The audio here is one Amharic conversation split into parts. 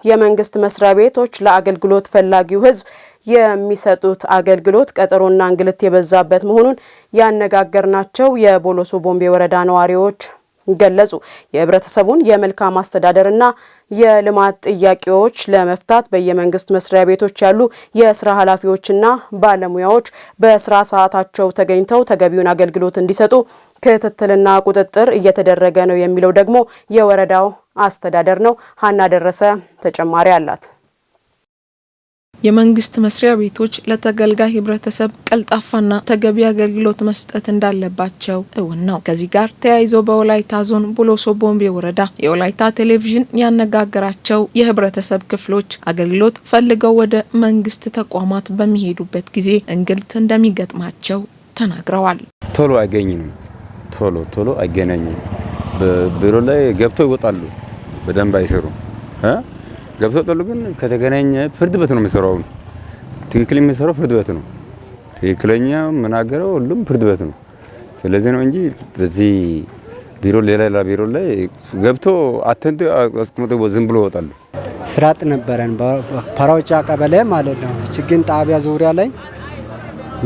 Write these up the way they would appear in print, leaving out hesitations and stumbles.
የመንግስት መስሪያ ቤቶች ለአገልግሎት ፈላጊው ህዝብ የሚሰጡት አገልግሎት ቀጠሮና እንግልት የበዛበት መሆኑን ያነጋገርናቸው የቦሎሶ ቦምቤ ወረዳ ነዋሪዎች ገለጹ። የህብረተሰቡን የመልካም አስተዳደርና የልማት ጥያቄዎች ለመፍታት በየመንግስት መስሪያ ቤቶች ያሉ የስራ ኃላፊዎችና ባለሙያዎች በስራ ሰዓታቸው ተገኝተው ተገቢውን አገልግሎት እንዲሰጡ ክትትልና ቁጥጥር እየተደረገ ነው የሚለው ደግሞ የወረዳው አስተዳደር ነው። ሀና ደረሰ ተጨማሪ አላት። የመንግስት መስሪያ ቤቶች ለተገልጋይ ህብረተሰብ ቀልጣፋና ተገቢ አገልግሎት መስጠት እንዳለባቸው እውን ነው። ከዚህ ጋር ተያይዘው በወላይታ ዞን ቦሎሶ ቦምቤ ወረዳ የወላይታ ቴሌቪዥን ያነጋገራቸው የህብረተሰብ ክፍሎች አገልግሎት ፈልገው ወደ መንግስት ተቋማት በሚሄዱበት ጊዜ እንግልት እንደሚገጥማቸው ተናግረዋል። ቶሎ አይገኝም፣ ቶሎ አይገናኝም። በቢሮ ላይ ገብተው ይወጣሉ፣ በደንብ አይሰሩም። ገብተው ጠሉ ግን ከተገናኘ ፍርድ ቤት ነው የሚሰራው። ትክክል የሚሰራው ፍርድ ቤት ነው። ትክክለኛ መናገረው ሁሉም ፍርድ ቤት ነው። ስለዚህ ነው እንጂ በዚህ ቢሮ ሌላ ቢሮ ላይ ገብቶ አተንተ አስቀምጦ ዝም ብሎ ይወጣሉ። ስራጥ ነበረን በፓራውጫ ቀበሌ ማለት ነው። ችግኝ ጣቢያ ዙሪያ ላይ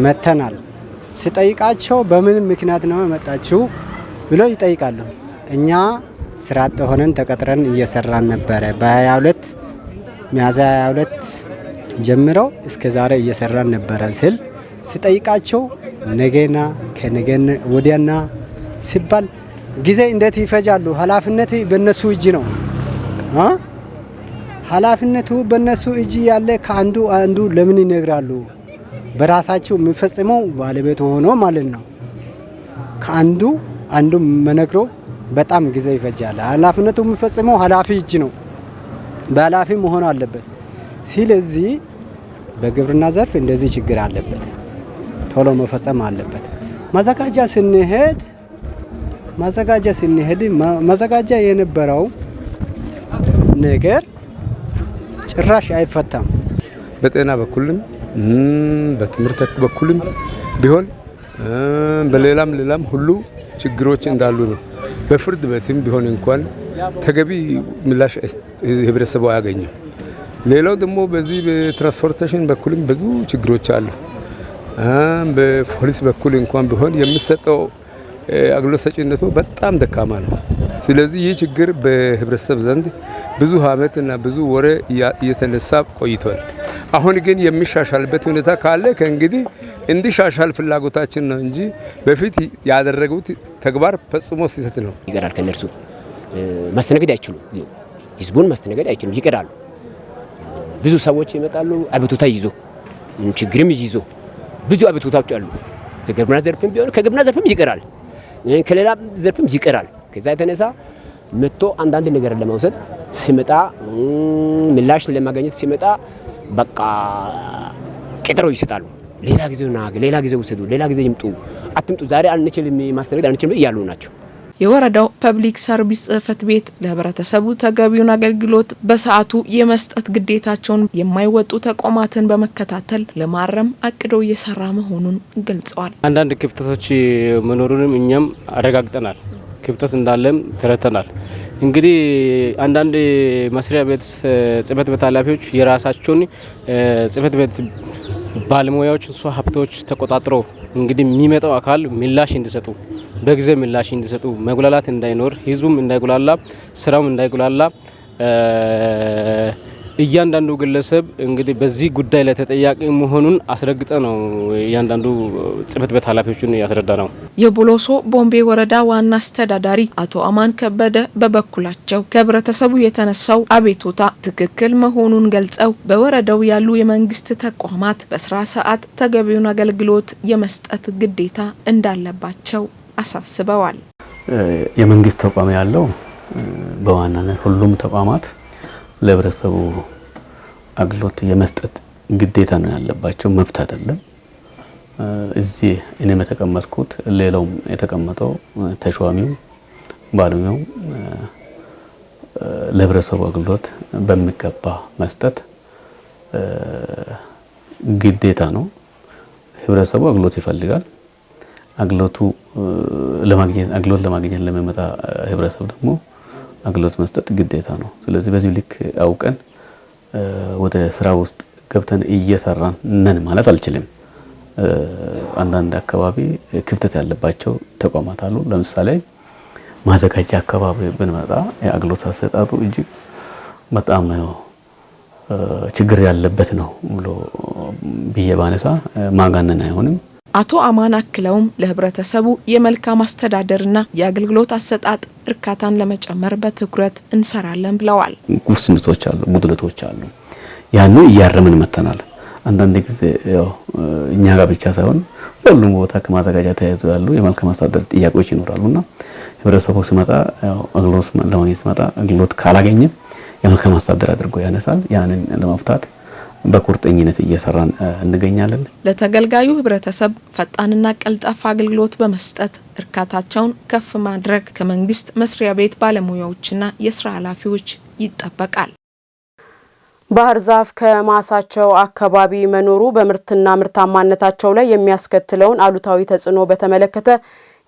መተናል። ሲጠይቃቸው በምን ምክንያት ነው መጣችሁ ብሎ ይጠይቃሉ። እኛ ስራጥ ሆነን ተቀጥረን እየሰራን ነበረ። በ22 ሚያዝያ 22 ጀምረው እስከ ዛሬ እየሰራን ነበረ ስል ሲጠይቃቸው ነገና ከነገና ወዲያና ሲባል ጊዜ እንዴት ይፈጃሉ? ኃላፊነት በነሱ እጅ ነው። ኃላፊነቱ በነሱ እጅ ያለ ከአንዱ ለምን ይነግራሉ? በራሳቸው የሚፈጽመው ባለቤት ሆኖ ማለት ነው። አንዱ መነግሮ በጣም ጊዜ ይፈጃል። ኃላፊነቱ የሚፈጽመው ኃላፊ እጅ ነው። በኃላፊ መሆን አለበት። ስለዚህ በግብርና ዘርፍ እንደዚህ ችግር አለበት። ቶሎ መፈጸም አለበት። ማዘጋጃ ስንሄድ ማዘጋጃ የነበረው ነገር ጭራሽ አይፈታም። በጤና በኩልም በትምህርት በኩልም ቢሆን በሌላም ሁሉ ችግሮች እንዳሉ ነው። በፍርድ ቤትም ቢሆን እንኳን ተገቢ ምላሽ ህብረተሰቡ አያገኝም። ሌላው ደግሞ በዚህ በትራንስፖርቴሽን በኩልም ብዙ ችግሮች አሉ። በፖሊስ በኩል እንኳን ቢሆን የሚሰጠው አገልግሎት ሰጪነቱ በጣም ደካማ ነው። ስለዚህ ይህ ችግር በህብረተሰብ ዘንድ ብዙ ዓመትና ብዙ ወሬ እየተነሳ ቆይቷል። አሁን ግን የሚሻሻልበት ሁኔታ ካለ ከእንግዲህ እንዲሻሻል ፍላጎታችን ነው እንጂ በፊት ያደረጉት ተግባር ፈጽሞ ስህተት ነው። ይቀራል። ከነርሱ ማስተናገድ አይችሉም። ህዝቡን ማስተናገድ አይችሉም፣ ይቀራሉ። ብዙ ሰዎች ይመጣሉ አቤቱታ ይዞ ችግርም ይዞ ብዙ አቤቱታዎች አሉ። ከግብርና ዘርፍም ቢሆን ከግብርና ዘርፍም ይቀራል፣ ከሌላ ዘርፍም ይቀራል። ከዛ የተነሳ መጥቶ አንዳንድ ነገር ለማውሰድ ሲመጣ ምላሽ ለማግኘት ሲመጣ በቃ ቀጠሮ ይሰጣሉ። ሌላ ጊዜ ውሰዱ፣ ሌላ ጊዜ ይምጡ፣ አትምጡ፣ ዛሬ አንችልም ማስተናገድ አንችልም እያሉ ናቸው። የወረዳው ፐብሊክ ሰርቪስ ጽህፈት ቤት ለህብረተሰቡ ተገቢውን አገልግሎት በሰዓቱ የመስጠት ግዴታቸውን የማይወጡ ተቋማትን በመከታተል ለማረም አቅደው እየሰራ መሆኑን ገልጸዋል። አንዳንድ ክፍተቶች መኖሩንም እኛም አረጋግጠናል። ክፍተት እንዳለም ተረተናል። እንግዲህ አንዳንድ መስሪያ ቤት ጽህፈት ቤት ኃላፊዎች የራሳቸውን ጽህፈት ቤት ባለሙያዎች ሀብቶች ተቆጣጥሮ እንግዲህ የሚመጣው አካል ምላሽ እንዲሰጡ በጊዜ ምላሽ እንዲሰጡ መጉላላት እንዳይኖር ህዝቡም እንዳይጉላላ ስራውም እንዳይጉላላ እያንዳንዱ ግለሰብ እንግዲህ በዚህ ጉዳይ ላይ ተጠያቂ መሆኑን አስረግጠ ነው እያንዳንዱ ጽህፈት ቤት ኃላፊዎችን ያስረዳ ነው። የቦሎሶ ቦምቤ ወረዳ ዋና አስተዳዳሪ አቶ አማን ከበደ በበኩላቸው ከህብረተሰቡ የተነሳው አቤቱታ ትክክል መሆኑን ገልጸው በወረዳው ያሉ የመንግስት ተቋማት በስራ ሰዓት ተገቢውን አገልግሎት የመስጠት ግዴታ እንዳለባቸው አሳስበዋል። የመንግስት ተቋም ያለው በዋናነት ሁሉም ተቋማት ለህብረተሰቡ አገልግሎት የመስጠት ግዴታ ነው ያለባቸው፣ መብት አይደለም። እዚህ እኔም የተቀመጥኩት ሌላውም የተቀመጠው ተሿሚው ባለሙያው ለህብረተሰቡ አገልግሎት በሚገባ መስጠት ግዴታ ነው። ህብረተሰቡ አገልግሎት ይፈልጋል። አገልግሎት ለማግኘት ለሚመጣ ህብረተሰብ ደግሞ አገልግሎት መስጠት ግዴታ ነው። ስለዚህ በዚህ ልክ አውቀን ወደ ስራ ውስጥ ገብተን እየሰራን ነን ማለት አልችልም። አንዳንድ አካባቢ ክፍተት ያለባቸው ተቋማት አሉ። ለምሳሌ ማዘጋጃ አካባቢ ብንመጣ የአገልግሎት አሰጣጡ እጅግ በጣም ችግር ያለበት ነው ብሎ ባነሳ ማጋነን አይሆንም። አቶ አማን አክለውም ለህብረተሰቡ የመልካም አስተዳደርና የአገልግሎት አሰጣጥ እርካታን ለመጨመር በትኩረት እንሰራለን ብለዋል። ጉድለቶች አሉ፣ ጉድለቶች አሉ። ያን እያረምን መተናል። አንዳንድ ጊዜ ያው እኛ ጋር ብቻ ሳይሆን ሁሉም ቦታ ከማዘጋጃ ተያይዞ ያሉ የመልካም አስተዳደር ጥያቄዎች ይኖራሉና ህብረተሰቡ ሲመጣ ያው አገልግሎት ለማግኘት ሲመጣ አገልግሎት ካላገኘ የመልካም አስተዳደር አድርጎ ያነሳል። ያንን ለመፍታት በቁርጠኝነት እየሰራን እንገኛለን። ለተገልጋዩ ህብረተሰብ ፈጣንና ቀልጣፋ አገልግሎት በመስጠት እርካታቸውን ከፍ ማድረግ ከመንግስት መስሪያ ቤት ባለሙያዎችና የስራ ኃላፊዎች ይጠበቃል። ባህር ዛፍ ከማሳቸው አካባቢ መኖሩ በምርትና ምርታማነታቸው ላይ የሚያስከትለውን አሉታዊ ተጽዕኖ በተመለከተ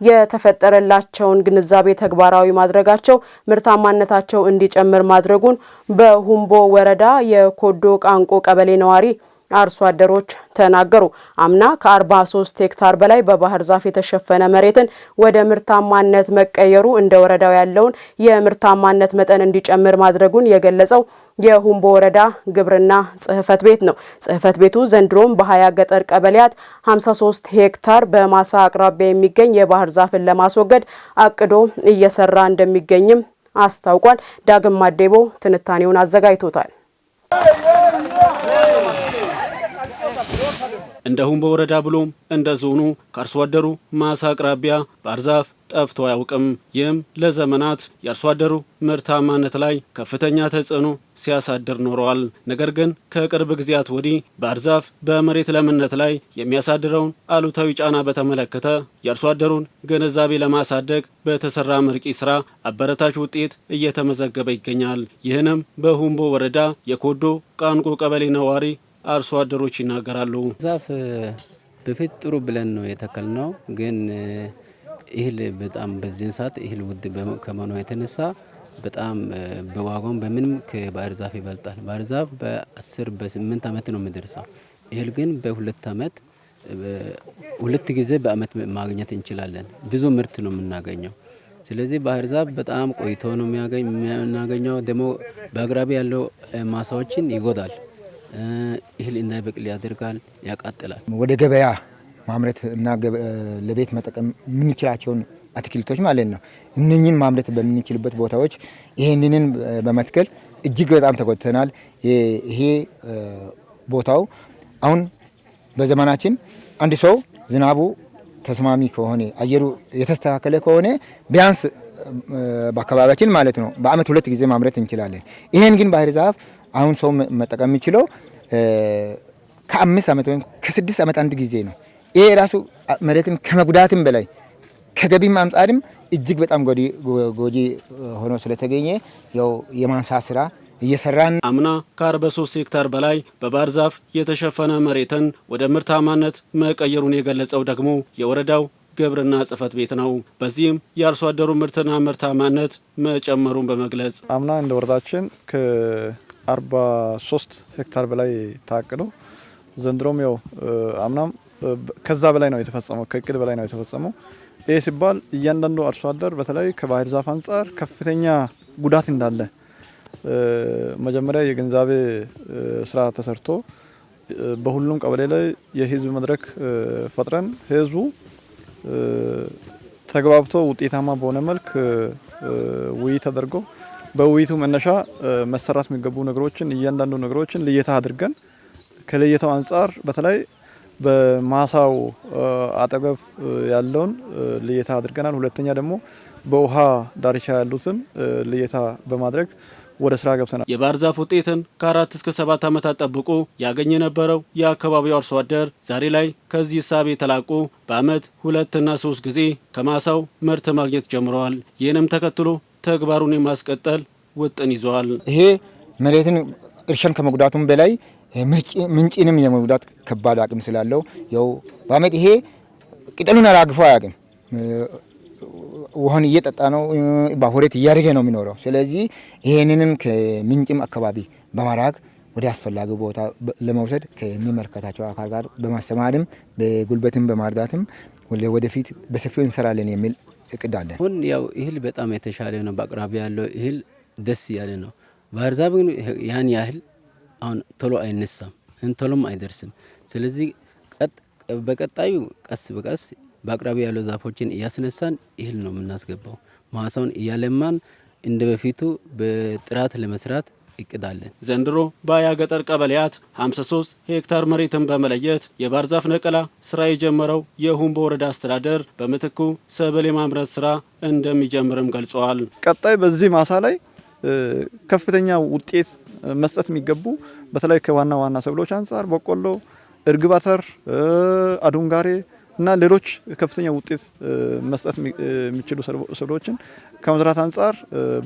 የተፈጠረላቸውን ግንዛቤ ተግባራዊ ማድረጋቸው ምርታማነታቸው እንዲጨምር ማድረጉን በሁምቦ ወረዳ የኮዶ ቃንቆ ቀበሌ ነዋሪ አርሶ አደሮች ተናገሩ። አምና ከ43 ሄክታር በላይ በባህር ዛፍ የተሸፈነ መሬትን ወደ ምርታማነት መቀየሩ እንደ ወረዳው ያለውን የምርታማነት መጠን እንዲጨምር ማድረጉን የገለጸው የሁምቦ ወረዳ ግብርና ጽህፈት ቤት ነው። ጽህፈት ቤቱ ዘንድሮም በ20 ገጠር ቀበሌያት 53 ሄክታር በማሳ አቅራቢያ የሚገኝ የባህር ዛፍን ለማስወገድ አቅዶ እየሰራ እንደሚገኝም አስታውቋል። ዳግም ማዴቦ ትንታኔውን አዘጋጅቶታል። እንደ ሁምቦ ወረዳ ብሎም እንደ ዞኑ ከአርሶ አደሩ ማሳ አቅራቢያ ባህር ዛፍ ጠፍቶ አያውቅም። ይህም ለዘመናት የአርሶ አደሩ ምርታማነት ላይ ከፍተኛ ተጽዕኖ ሲያሳድር ኖረዋል። ነገር ግን ከቅርብ ጊዜያት ወዲህ ባህር ዛፍ በመሬት ለምነት ላይ የሚያሳድረውን አሉታዊ ጫና በተመለከተ የአርሶ አደሩን ግንዛቤ ለማሳደግ በተሰራ መርቂ ስራ አበረታች ውጤት እየተመዘገበ ይገኛል። ይህንም በሁምቦ ወረዳ የኮዶ ቃንቆ ቀበሌ ነዋሪ አርሶ አደሮች ይናገራሉ። ዛፍ በፊት ጥሩ ብለን ነው የተከልነው፣ ግን እህል በጣም በዚህን ሰዓት እህል ውድ ከመሆኑ የተነሳ በጣም በዋጋው በምንም ከባህር ዛፍ ይበልጣል። ባህር ዛፍ በ10 በ8 አመት ነው የሚደርሰው። እህል ግን በ2 አመት 2 ጊዜ በአመት ማግኘት እንችላለን። ብዙ ምርት ነው የምናገኘው። ስለዚህ ባህር ዛፍ በጣም ቆይቶ ነው የምናገኘው። ደግሞ በአቅራቢ ያለው ማሳዎችን ይጎዳል። እህል እንዳይበቅል ያደርጋል፣ ያቃጥላል። ወደ ገበያ ማምረት እና ለቤት መጠቀም የምንችላቸውን አትክልቶች ማለት ነው እነኚህን ማምረት በምንችልበት ቦታዎች ይሄንን በመትከል እጅግ በጣም ተጎድተናል። ይሄ ቦታው አሁን በዘመናችን አንድ ሰው ዝናቡ ተስማሚ ከሆነ አየሩ የተስተካከለ ከሆነ ቢያንስ በአካባቢያችን ማለት ነው በአመት 2 ጊዜ ማምረት እንችላለን። ይሄን ግን ባህር ዛፍ አሁን ሰው መጠቀም የሚችለው ከ5 አመት ወይም ከ6 አመት አንድ ጊዜ ነው። ይሄ ራሱ መሬትን ከመጉዳትም በላይ ከገቢም አንጻርም እጅግ በጣም ጎጂ ሆኖ ስለተገኘ ያው የማንሳት ስራ እየሰራን አምና ከ43 ሄክታር በላይ በባህር ዛፍ የተሸፈነ መሬትን ወደ ምርታማነት መቀየሩን የገለጸው ደግሞ የወረዳው ግብርና ጽህፈት ቤት ነው። በዚህም የአርሶ አደሩ ምርትና ምርታማነት መጨመሩን በመግለጽ አምና እንደ ወረዳችን ከ43 ሄክታር በላይ ታቅዶ ዘንድሮም ያው አምናም ከዛ በላይ ነው የተፈጸመው፣ ከእቅድ በላይ ነው የተፈጸመው። ይህ ሲባል እያንዳንዱ አርሶ አደር በተለይ ከባህር ዛፍ አንጻር ከፍተኛ ጉዳት እንዳለ መጀመሪያ የግንዛቤ ስራ ተሰርቶ በሁሉም ቀበሌ ላይ የህዝብ መድረክ ፈጥረን ህዝቡ ተግባብቶ ውጤታማ በሆነ መልክ ውይይት ተደርጎ በውይይቱ መነሻ መሰራት የሚገቡ ነገሮችን እያንዳንዱ ነገሮችን ልየታ አድርገን ከለየታው አንጻር በተለይ በማሳው አጠገብ ያለውን ልየታ አድርገናል። ሁለተኛ ደግሞ በውሃ ዳርቻ ያሉትን ልየታ በማድረግ ወደ ስራ ገብተናል። የባህር ዛፍ ውጤትን ከ4 እስከ 7 ዓመታት ጠብቆ ያገኘ የነበረው የአካባቢው አርሶ አደር ዛሬ ላይ ከዚህ እሳቤ ተላቆ በአመት 2 እና 3 ጊዜ ከማሳው ምርት ማግኘት ጀምረዋል። ይህንም ተከትሎ ተግባሩን የማስቀጠል ውጥን ይዘዋል። ይሄ መሬትን እርሻን ከመጉዳቱም በላይ ምንጭንም የመጉዳት ከባድ አቅም ስላለው ያው በአመት ይሄ ቅጠሉን አራግፎ አያውቅም። ውሃን እየጠጣ ነው፣ ባሆሬት እያደረገ ነው የሚኖረው። ስለዚህ ይሄንንም ከምንጭም አካባቢ በማራግ ወደ አስፈላጊ ቦታ ለመውሰድ ከሚመለከታቸው አካል ጋር በማስተማርም በጉልበትም በማርዳትም ወደፊት በሰፊው እንሰራለን የሚል እቅድ አለ። አሁን ያው እህል በጣም የተሻለ ነው። በአቅራቢያ ያለው እህል ደስ ያለ ነው። ባህር ዛፍ ግን ያን ያህል አሁን ቶሎ አይነሳም፣ ቶሎም አይደርስም። ስለዚህ በቀጣዩ ቀስ በቀስ በአቅራቢያ ያለው ዛፎችን እያስነሳን እህል ነው የምናስገባው። ማሳውን እያለማን እንደ በፊቱ በጥራት ለመስራት ይቅዳለን። ዘንድሮ በአያ ገጠር ቀበሌያት 53 ሄክታር መሬትን በመለየት የባህር ዛፍ ነቀላ ስራ የጀመረው የሁምቦ ወረዳ አስተዳደር በምትኩ ሰብል የማምረት ስራ እንደሚጀምርም ገልጸዋል። ቀጣይ በዚህ ማሳ ላይ ከፍተኛ ውጤት መስጠት የሚገቡ በተለይ ከዋና ዋና ሰብሎች አንጻር በቆሎ፣ እርግብ አተር፣ አዱንጋሬ እና ሌሎች ከፍተኛ ውጤት መስጠት የሚችሉ ሰብሎችን ከመዝራት አንጻር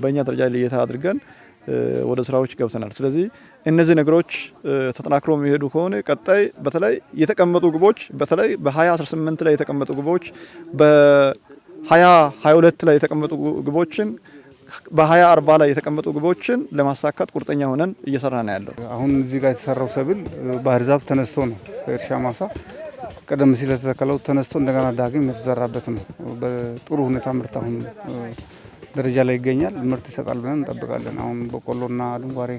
በእኛ ደረጃ ለየታ አድርገን ወደ ስራዎች ገብተናል። ስለዚህ እነዚህ ነገሮች ተጠናክሮ የሚሄዱ ከሆነ ቀጣይ በተለይ የተቀመጡ ግቦች በተለይ በ2018 ላይ የተቀመጡ ግቦች በ2022 ላይ የተቀመጡ ግቦችን በ2040 ላይ የተቀመጡ ግቦችን ለማሳካት ቁርጠኛ ሆነን እየሰራ ነው ያለው። አሁን እዚህ ጋር የተሰራው ሰብል ባህር ዛፍ ተነስቶ ነው ከእርሻ ማሳ ቀደም ሲል የተተከለው ተነስቶ እንደገና ዳግም የተዘራበት ነው። በጥሩ ሁኔታ ምርት አሁን ደረጃ ላይ ይገኛል። ምርት ይሰጣል ብለን እንጠብቃለን። አሁን በቆሎና አድንጓሬ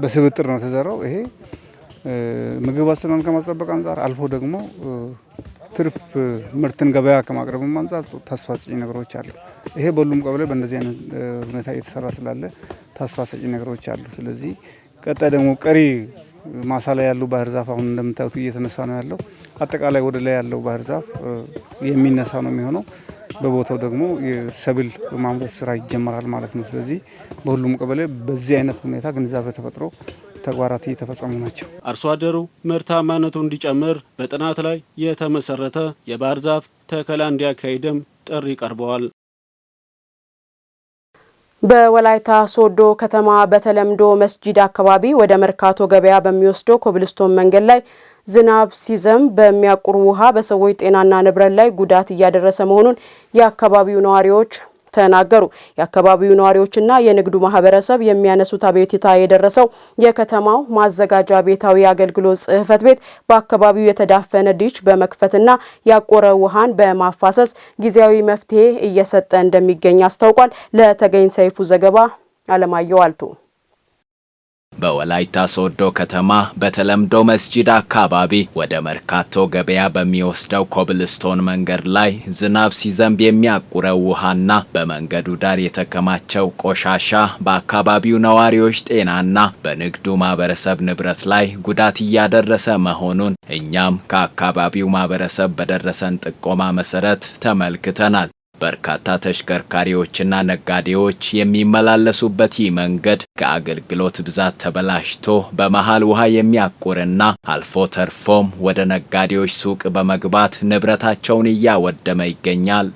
በስብጥር ነው የተዘራው። ይሄ ምግብ ዋስትናን ከማስጠበቅ አንጻር አልፎ ደግሞ ትርፍ ምርትን ገበያ ከማቅረብም አንጻር ተስፋ ሰጪ ነገሮች አሉ። ይሄ በሁሉም ቀበሌ በእንደዚህ አይነት ሁኔታ እየተሰራ ስላለ ተስፋ ሰጪ ነገሮች አሉ። ስለዚህ ቀጣይ ደግሞ ቀሪ ማሳ ላይ ያለው ባህር ዛፍ አሁን እንደምታዩት እየተነሳ ነው ያለው። አጠቃላይ ወደ ላይ ያለው ባህር ዛፍ የሚነሳ ነው የሚሆነው። በቦታው ደግሞ የሰብል ማምረት ስራ ይጀመራል ማለት ነው። ስለዚህ በሁሉም ቀበሌ በዚህ አይነት ሁኔታ ግንዛቤ ተፈጥሮ ተግባራት እየተፈጸሙ ናቸው። አርሶ አደሩ ምርታማነቱ እንዲጨምር በጥናት ላይ የተመሰረተ የባህር ዛፍ ተከላ እንዲያካሂድም ጥሪ ቀርበዋል። በወላይታ ሶዶ ከተማ በተለምዶ መስጂድ አካባቢ ወደ መርካቶ ገበያ በሚወስደው ኮብልስቶን መንገድ ላይ ዝናብ ሲዘንብ በሚያቁር ውሃ በሰዎች ጤናና ንብረት ላይ ጉዳት እያደረሰ መሆኑን የአካባቢው ነዋሪዎች ተናገሩ። የአካባቢው ነዋሪዎችና የንግዱ ማህበረሰብ የሚያነሱት አቤቱታ የደረሰው የከተማው ማዘጋጃ ቤታዊ አገልግሎት ጽሕፈት ቤት በአካባቢው የተዳፈነ ዲሽ በመክፈትና ያቆረ ውሃን በማፋሰስ ጊዜያዊ መፍትሄ እየሰጠ እንደሚገኝ አስታውቋል። ለተገኝ ሰይፉ ዘገባ አለማየሁ አልቱ። በወላይታ ሶዶ ከተማ በተለምዶ መስጂድ አካባቢ ወደ መርካቶ ገበያ በሚወስደው ኮብልስቶን መንገድ ላይ ዝናብ ሲዘንብ የሚያቁረው ውሃና በመንገዱ ዳር የተከማቸው ቆሻሻ በአካባቢው ነዋሪዎች ጤናና በንግዱ ማህበረሰብ ንብረት ላይ ጉዳት እያደረሰ መሆኑን እኛም ከአካባቢው ማህበረሰብ በደረሰን ጥቆማ መሰረት ተመልክተናል። በርካታ ተሽከርካሪዎችና ነጋዴዎች የሚመላለሱበት ይህ መንገድ ከአገልግሎት ብዛት ተበላሽቶ በመሃል ውሃ የሚያቁርና አልፎ ተርፎም ወደ ነጋዴዎች ሱቅ በመግባት ንብረታቸውን እያወደመ ይገኛል።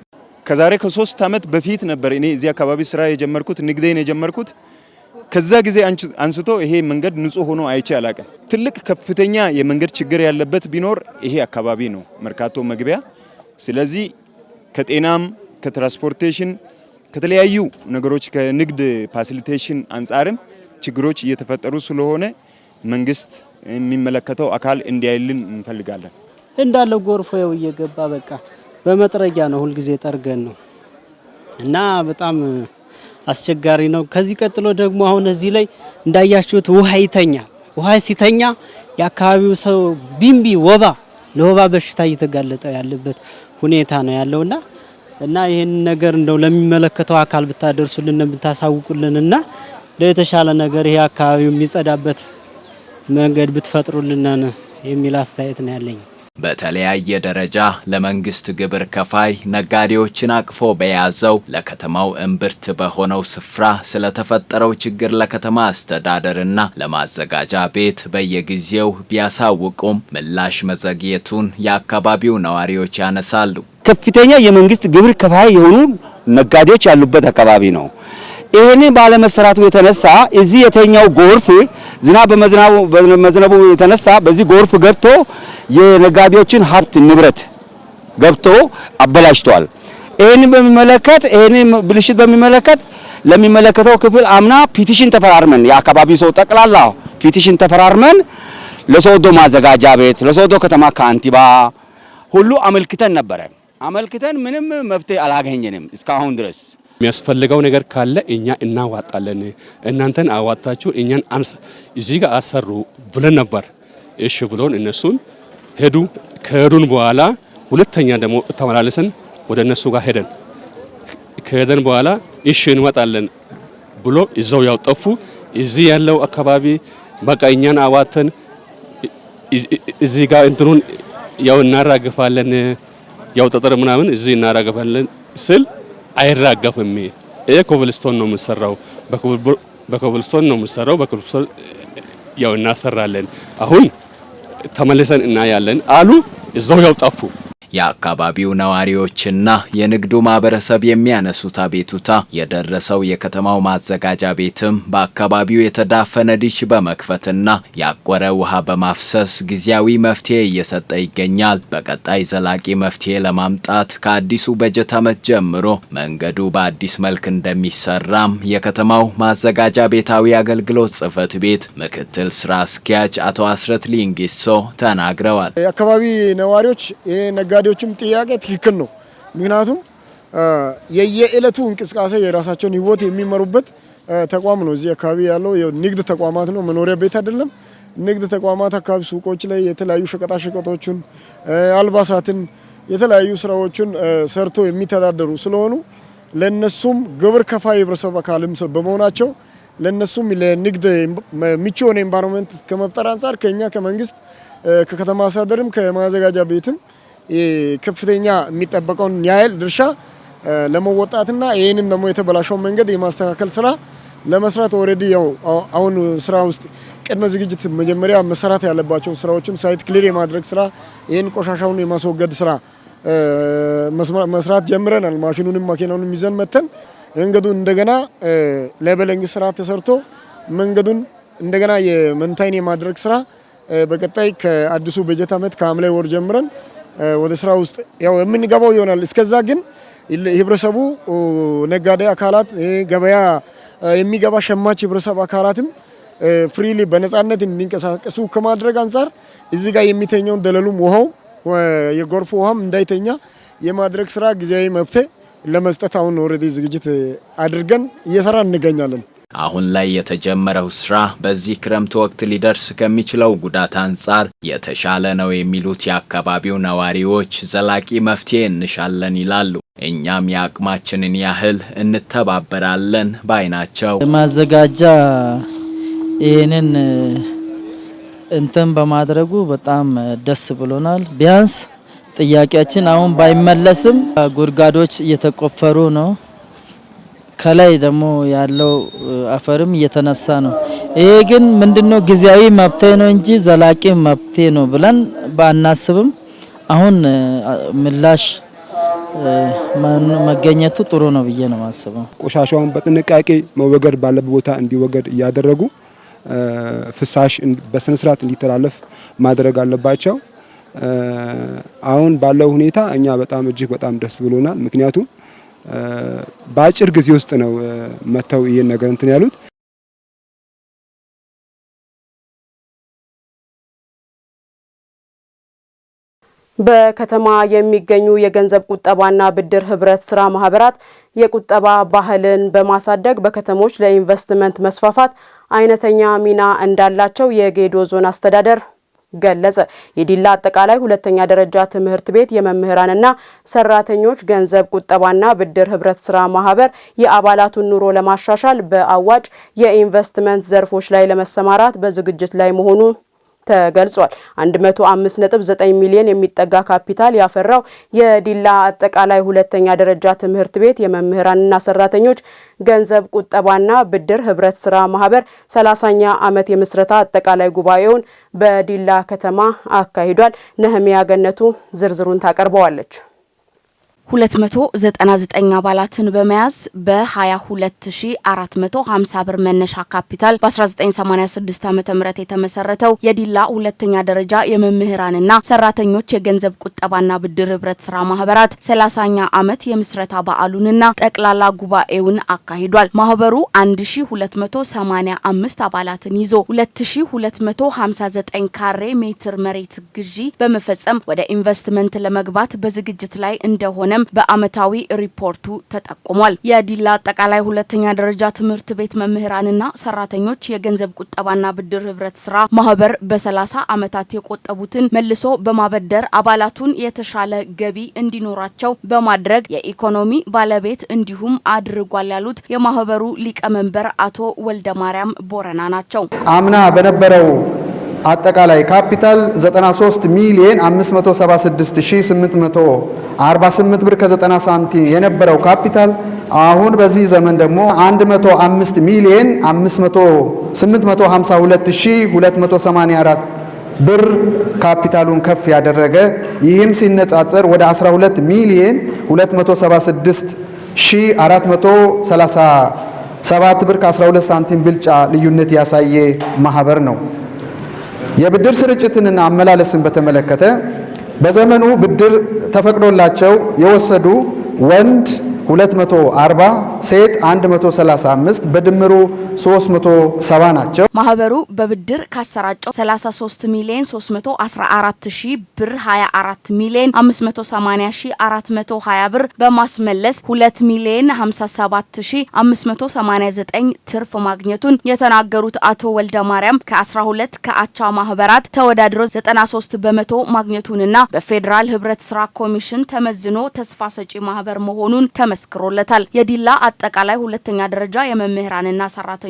ከዛሬ ከ3 ዓመት በፊት ነበር እኔ እዚህ አካባቢ ስራ የጀመርኩት ንግዴን የጀመርኩት። ከዛ ጊዜ አንስቶ ይሄ መንገድ ንጹህ ሆኖ አይቼ አላቀም። ትልቅ ከፍተኛ የመንገድ ችግር ያለበት ቢኖር ይሄ አካባቢ ነው፣ መርካቶ መግቢያ። ስለዚህ ከጤናም ከትራንስፖርቴሽን ከተለያዩ ነገሮች ከንግድ ፋሲሊቴሽን አንጻርም ችግሮች እየተፈጠሩ ስለሆነ መንግስት የሚመለከተው አካል እንዲያይልን እንፈልጋለን። እንዳለ ጎርፎ ያው እየገባ በቃ በመጥረጊያ ነው ሁልጊዜ ጠርገን ነው እና በጣም አስቸጋሪ ነው። ከዚህ ቀጥሎ ደግሞ አሁን እዚህ ላይ እንዳያችሁት ውሃ ይተኛል። ውሃ ሲተኛ የአካባቢው ሰው ቢምቢ ወባ ለወባ በሽታ እየተጋለጠ ያለበት ሁኔታ ነው ያለውና እና ይሄን ነገር እንደው ለሚመለከተው አካል ብታደርሱልን ብታሳውቁልንና ለተሻለ ነገር ይሄ አካባቢው የሚጸዳበት መንገድ ብትፈጥሩልን የሚል አስተያየት ነው ያለኝ። በተለያየ ደረጃ ለመንግስት ግብር ከፋይ ነጋዴዎችን አቅፎ በያዘው ለከተማው እምብርት በሆነው ስፍራ ስለተፈጠረው ችግር ለከተማ አስተዳደርና ለማዘጋጃ ቤት በየጊዜው ቢያሳውቁም ምላሽ መዘግየቱን የአካባቢው ነዋሪዎች ያነሳሉ። ከፍተኛ የመንግስት ግብር ከፋይ የሆኑ ነጋዴዎች ያሉበት አካባቢ ነው። ይሄን ባለመሰራቱ የተነሳ እዚህ የተኛው ጎርፍ ዝናብ በመዝነቡ የተነሳ በዚህ ጎርፍ ገብቶ የነጋዴዎችን ሀብት ንብረት ገብቶ አበላሽቷል። ይሄን ብልሽት በሚመለከት ለሚመለከተው ክፍል አምና ፒቲሽን ተፈራርመን የአካባቢው ሰው ጠቅላላ ፒቲሽን ተፈራርመን ለሶዶ ማዘጋጃ ቤት ለሶዶ ከተማ ካንቲባ ሁሉ አመልክተን ነበረ። አመልክተን ምንም መፍትሄ አላገኘንም እስካሁን ድረስ። የሚያስፈልገው ነገር ካለ እኛ እናዋጣለን፣ እናንተን አዋጣችሁ እኛን እዚህ ጋር አሰሩ ብለን ነበር። እሺ ብሎን እነሱን ሄዱ። ከሄዱን በኋላ ሁለተኛ ደግሞ ተመላለሰን ወደ እነሱ ጋር ከሄደን በኋላ እሺ እንወጣለን ብሎ እዛው ያው ጠፉ። እዚህ ያለው አካባቢ በቃ እኛን አዋተን እዚህ ጋር እንትኑን ያው እናራግፋለን፣ ያው ጠጠር ምናምን እዚህ እናራግፋለን ስል አይራገፍም። ይሄ ኮብልስቶን ነው የምሰራው፣ በኮብልስቶን ነው የምሰራው፣ በኮብልስቶን ያው እናሰራለን። አሁን ተመልሰን እናያለን አሉ። እዛው ያው ጠፉ። የአካባቢው ነዋሪዎችና የንግዱ ማህበረሰብ የሚያነሱት አቤቱታ የደረሰው የከተማው ማዘጋጃ ቤትም በአካባቢው የተዳፈነ ዲሽ በመክፈትና ያቆረ ውሃ በማፍሰስ ጊዜያዊ መፍትሄ እየሰጠ ይገኛል። በቀጣይ ዘላቂ መፍትሄ ለማምጣት ከአዲሱ በጀት ዓመት ጀምሮ መንገዱ በአዲስ መልክ እንደሚሰራም የከተማው ማዘጋጃ ቤታዊ አገልግሎት ጽሕፈት ቤት ምክትል ስራ አስኪያጅ አቶ አስረት ሊንጊሶ ተናግረዋል። የአካባቢ ነዋሪዎች ነጋዴዎችም ጥያቄ ትክክል ነው። ምክንያቱም የየዕለቱ እንቅስቃሴ የራሳቸውን ህይወት የሚመሩበት ተቋም ነው። እዚህ አካባቢ ያለው ንግድ ተቋማት ነው፣ መኖሪያ ቤት አይደለም። ንግድ ተቋማት አካባቢ ሱቆች ላይ የተለያዩ ሸቀጣሸቀጦችን፣ አልባሳትን፣ የተለያዩ ስራዎችን ሰርቶ የሚተዳደሩ ስለሆኑ ለነሱም ግብር ከፋይ ህብረተሰብ አካልም በመሆናቸው ለነሱም ለንግድ ምቹ የሆነ ኤንቫይሮንመንት ከመፍጠር አንጻር ከኛ ከመንግስት ከከተማ አስተዳደርም ከማዘጋጃ ቤትም ከፍተኛ የሚጠበቀውን ያህል ድርሻ ለመወጣትና ይህንን ደግሞ የተበላሸውን መንገድ የማስተካከል ስራ ለመስራት ኦልሬዲ ያው አሁን ስራ ውስጥ ቅድመ ዝግጅት መጀመሪያ መሰራት ያለባቸው ስራዎችን ሳይት ክሊር የማድረግ ስራ፣ ይህን ቆሻሻውን የማስወገድ ስራ መስራት ጀምረናል። ማኪናውንም ይዘን መተን መንገዱን እንደገና ለበለንግ ስራ ተሰርቶ መንገዱን እንደገና የመንታይን የማድረግ ስራ በቀጣይ ከአዲሱ በጀት ዓመት ከሐምሌ ወር ጀምረን ወደ ስራ ውስጥ ያው የምንገባው ይሆናል። እስከዛ ግን ህብረተሰቡ ነጋዴ አካላት ገበያ የሚገባ ሸማች ህብረተሰብ አካላትም ፍሪሊ በነጻነት እንዲንቀሳቀሱ ከማድረግ አንጻር እዚህ ጋር የሚተኛውን ደለሉም ውሃው የጎርፍ ውሃም እንዳይተኛ የማድረግ ስራ ጊዜያዊ መፍትሄ ለመስጠት አሁን ኦልሬዲ ዝግጅት አድርገን እየሰራ እንገኛለን። አሁን ላይ የተጀመረው ስራ በዚህ ክረምት ወቅት ሊደርስ ከሚችለው ጉዳት አንጻር የተሻለ ነው የሚሉት የአካባቢው ነዋሪዎች ዘላቂ መፍትሄ እንሻለን ይላሉ። እኛም የአቅማችንን ያህል እንተባበራለን ባይናቸው። ማዘጋጃ ይሄንን እንትን በማድረጉ በጣም ደስ ብሎናል። ቢያንስ ጥያቄያችን አሁን ባይመለስም ጉድጓዶች እየተቆፈሩ ነው። ከላይ ደግሞ ያለው አፈርም እየተነሳ ነው። ይሄ ግን ምንድነው ጊዜያዊ መፍትሄ ነው እንጂ ዘላቂ መፍትሄ ነው ብለን ባናስብም አሁን ምላሽ መገኘቱ ጥሩ ነው ብዬ ነው ማስበው። ቆሻሻውን በጥንቃቄ መወገድ ባለበት ቦታ እንዲወገድ እያደረጉ ፍሳሽ በስነ ስርዓት እንዲተላለፍ ማድረግ አለባቸው። አሁን ባለው ሁኔታ እኛ በጣም እጅግ በጣም ደስ ብሎናል። ምክንያቱም በአጭር ጊዜ ውስጥ ነው መተው ይሄን ነገር እንትን ያሉት። በከተማ የሚገኙ የገንዘብ ቁጠባና ብድር ህብረት ስራ ማህበራት የቁጠባ ባህልን በማሳደግ በከተሞች ለኢንቨስትመንት መስፋፋት አይነተኛ ሚና እንዳላቸው የጌዶ ዞን አስተዳደር ገለጸ። የዲላ አጠቃላይ ሁለተኛ ደረጃ ትምህርት ቤት የመምህራንና ሰራተኞች ገንዘብ ቁጠባና ብድር ህብረት ስራ ማህበር የአባላቱን ኑሮ ለማሻሻል በአዋጭ የኢንቨስትመንት ዘርፎች ላይ ለመሰማራት በዝግጅት ላይ መሆኑ ተገልጿል። 105.9 ሚሊዮን የሚጠጋ ካፒታል ያፈራው የዲላ አጠቃላይ ሁለተኛ ደረጃ ትምህርት ቤት የመምህራንና ሰራተኞች ገንዘብ ቁጠባና ብድር ህብረት ስራ ማህበር 30ኛ ዓመት የምስረታ አጠቃላይ ጉባኤውን በዲላ ከተማ አካሂዷል። ነህሚያ ገነቱ ዝርዝሩን ታቀርበዋለች። 299 አባላትን በመያዝ በ22450 ብር መነሻ ካፒታል በ1986 ዓ.ም የተመሰረተው የዲላ ሁለተኛ ደረጃ የመምህራንና ሰራተኞች የገንዘብ ቁጠባና ብድር ህብረት ስራ ማህበራት 30ኛ ዓመት የምስረታ በዓሉንና ጠቅላላ ጉባኤውን አካሂዷል። ማህበሩ 1285 አባላትን ይዞ 2259 ካሬ ሜትር መሬት ግዢ በመፈጸም ወደ ኢንቨስትመንት ለመግባት በዝግጅት ላይ እንደሆነ በአመታዊ ሪፖርቱ ተጠቁሟል። የዲላ አጠቃላይ ሁለተኛ ደረጃ ትምህርት ቤት መምህራንና ሰራተኞች የገንዘብ ቁጠባና ብድር ህብረት ስራ ማህበር በ30 አመታት የቆጠቡትን መልሶ በማበደር አባላቱን የተሻለ ገቢ እንዲኖራቸው በማድረግ የኢኮኖሚ ባለቤት እንዲሁም አድርጓል ያሉት የማህበሩ ሊቀመንበር አቶ ወልደማርያም ቦረና ናቸው። አምና በነበረው አጠቃላይ ካፒታል 93 ሚሊዮን 576848 ብር ከ90 ሳንቲም የነበረው ካፒታል አሁን በዚህ ዘመን ደግሞ 105 ሚሊዮን 852284 ብር ካፒታሉን ከፍ ያደረገ ይህም ሲነጻጸር ወደ 12 ሚሊዮን 276437 ብር ከ12 ሳንቲም ብልጫ ልዩነት ያሳየ ማህበር ነው። የብድር ስርጭትንና አመላለስን በተመለከተ በዘመኑ ብድር ተፈቅዶላቸው የወሰዱ ወንድ 240 ሴት 135 በድምሩ 370 ናቸው። ማህበሩ በብድር ካሰራጨው 33 ሚሊዮን 314 ሺህ ብር 24 ሚሊዮን 580 ሺህ 420 ብር በማስመለስ 2 ሚሊዮን 57 ሺህ 589 ትርፍ ማግኘቱን የተናገሩት አቶ ወልደ ማርያም ከ12 ከአቻ ማህበራት ተወዳድሮ 93 በመቶ ማግኘቱንና በፌዴራል ህብረት ስራ ኮሚሽን ተመዝኖ ተስፋ ሰጪ ማህበር መሆኑን ተመስክሮለታል። የዲላ አጠቃላይ ሁለተኛ ደረጃ የመምህራንና ሰራተኞችን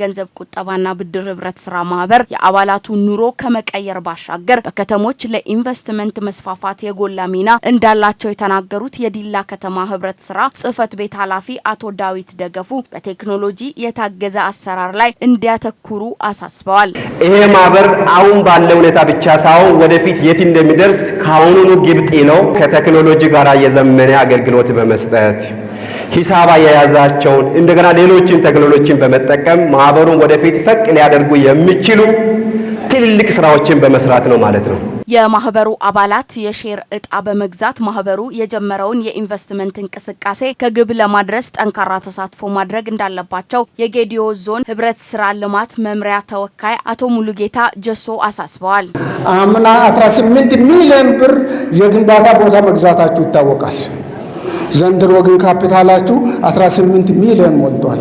ገንዘብ ቁጠባና ብድር ህብረት ስራ ማህበር የአባላቱን ኑሮ ከመቀየር ባሻገር በከተሞች ለኢንቨስትመንት መስፋፋት የጎላ ሚና እንዳላቸው የተናገሩት የዲላ ከተማ ህብረት ስራ ጽህፈት ቤት ኃላፊ አቶ ዳዊት ደገፉ በቴክኖሎጂ የታገዘ አሰራር ላይ እንዲያተኩሩ አሳስበዋል። ይሄ ማህበር አሁን ባለው ሁኔታ ብቻ ሳይሆን ወደፊት የት እንደሚደርስ ካሁኑኑ ግብጤ ነው። ከቴክኖሎጂ ጋር የዘመነ አገልግሎት በመስጠት ሂሳብ አያያዛቸውን እንደገና ሌሎችን ቴክኖሎጂን በመጠቀም ማህበሩን ወደፊት ፈቅ ሊያደርጉ የሚችሉ ትልልቅ ስራዎችን በመስራት ነው ማለት ነው። የማህበሩ አባላት የሼር እጣ በመግዛት ማህበሩ የጀመረውን የኢንቨስትመንት እንቅስቃሴ ከግብ ለማድረስ ጠንካራ ተሳትፎ ማድረግ እንዳለባቸው የጌዲዮ ዞን ህብረት ስራ ልማት መምሪያ ተወካይ አቶ ሙሉጌታ ጀሶ አሳስበዋል። አምና 18 ሚሊዮን ብር የግንባታ ቦታ መግዛታችሁ ይታወቃል። ዘንድሮ ግን ካፒታላችሁ 18 ሚሊዮን ሞልቷል።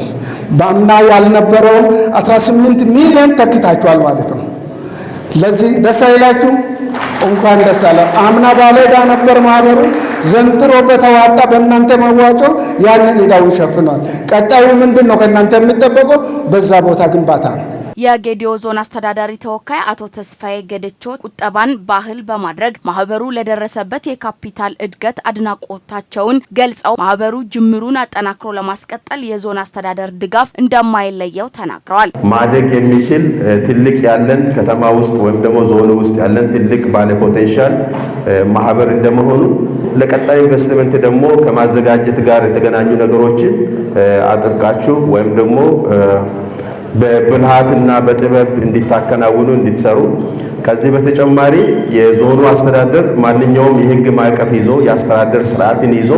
በአምና ያልነበረው 18 ሚሊዮን ተክታችኋል ማለት ነው። ለዚህ ደስ አይላችሁ? እንኳን ደስ አለ። አምና ባለዕዳ ነበር ማህበሩ። ዘንድሮ በተዋጣ በእናንተ መዋጮ ያንን ዕዳው ይሸፍናል። ቀጣዩ ምንድን ነው ከእናንተ የሚጠበቀው? በዛ ቦታ ግንባታ ነው። የጌዲዮ ዞን አስተዳዳሪ ተወካይ አቶ ተስፋዬ ገደቾ ቁጠባን ባህል በማድረግ ማህበሩ ለደረሰበት የካፒታል እድገት አድናቆታቸውን ገልጸው ማህበሩ ጅምሩን አጠናክሮ ለማስቀጠል የዞን አስተዳደር ድጋፍ እንደማይለየው ተናግረዋል። ማደግ የሚችል ትልቅ ያለን ከተማ ውስጥ ወይም ደግሞ ዞን ውስጥ ያለን ትልቅ ባለ ፖቴንሻል ማህበር እንደመሆኑ ለቀጣይ ኢንቨስትመንት ደግሞ ከማዘጋጀት ጋር የተገናኙ ነገሮችን አጥብቃችሁ ወይም ደግሞ በብልሃትና በጥበብ እንዲታከናውኑ እንዲትሰሩ ከዚህ በተጨማሪ የዞኑ አስተዳደር ማንኛውም የህግ ማዕቀፍ ይዞ የአስተዳደር ስርዓትን ይዞ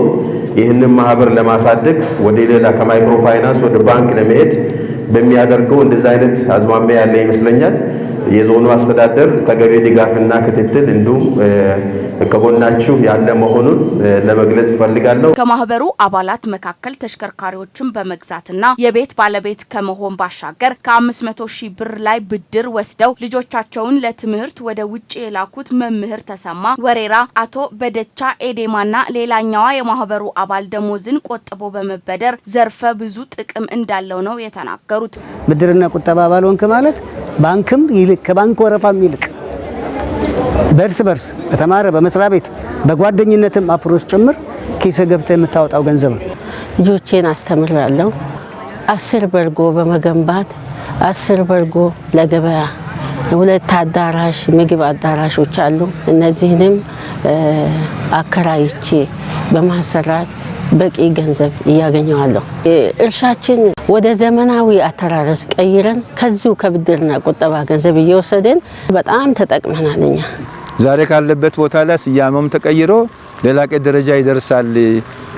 ይህንን ማህበር ለማሳደግ ወደ ሌላ ከማይክሮ ፋይናንስ ወደ ባንክ ለመሄድ በሚያደርገው እንደዚህ አይነት አዝማሚያ ያለ ይመስለኛል። የዞኑ አስተዳደር ተገቢ ድጋፍና ክትትል እንዲሁም ከጎናችሁ ያለ መሆኑን ለመግለጽ ፈልጋለሁ። ከማህበሩ አባላት መካከል ተሽከርካሪዎችን በመግዛትና የቤት ባለቤት ከመሆን ባሻገር ከ500 ሺህ ብር ላይ ብድር ወስደው ልጆቻቸውን ለትምህርት ወደ ውጭ የላኩት መምህር ተሰማ ወሬራ፣ አቶ በደቻ ኤዴማና ሌላኛዋ የማህበሩ አባል ደሞዝን ቆጥቦ በመበደር ዘርፈ ብዙ ጥቅም እንዳለው ነው የተናገሩት። ብድርና ቁጠባ አባል ሆንክ ማለት ባንክም ይልቅ ከባንክ ወረፋም ይልቅ በእርስ በርስ በተማረ በመስሪያ ቤት በጓደኝነትም አፕሮች ጭምር ኪስ ገብተህ የምታወጣው ገንዘብ ነው። ልጆቼን አስተምራለሁ። 10 በርጎ በመገንባት 10 በርጎ ለገበያ ሁለት አዳራሽ ምግብ አዳራሾች አሉ። እነዚህንም አከራይቼ በማሰራት በቂ ገንዘብ እያገኘዋለሁ። እርሻችን ወደ ዘመናዊ አተራረስ ቀይረን ከዚሁ ከብድርና ቁጠባ ገንዘብ እየወሰደን በጣም ተጠቅመናል። እኛ ዛሬ ካለበት ቦታ ላይ ስያሜውም ተቀይሮ ለላቀ ደረጃ ይደርሳል።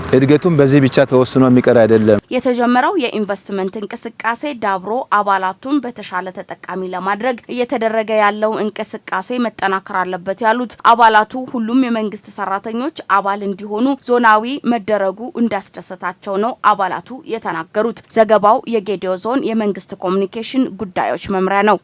እድገቱም በዚህ ብቻ ተወስኖ የሚቀር አይደለም። የተጀመረው የኢንቨስትመንት እንቅስቃሴ ዳብሮ አባላቱን በተሻለ ተጠቃሚ ለማድረግ እየተደረገ ያለው እንቅስቃሴ መጠናከር አለበት ያሉት አባላቱ ሁሉም የመንግስት ሰራተኞች አባል እንዲሆኑ ዞናዊ መደረጉ እንዳስደሰታቸው ነው አባላቱ የተናገሩት። ዘገባው የጌዲዮ ዞን የመንግስት ኮሙኒኬሽን ጉዳዮች መምሪያ ነው።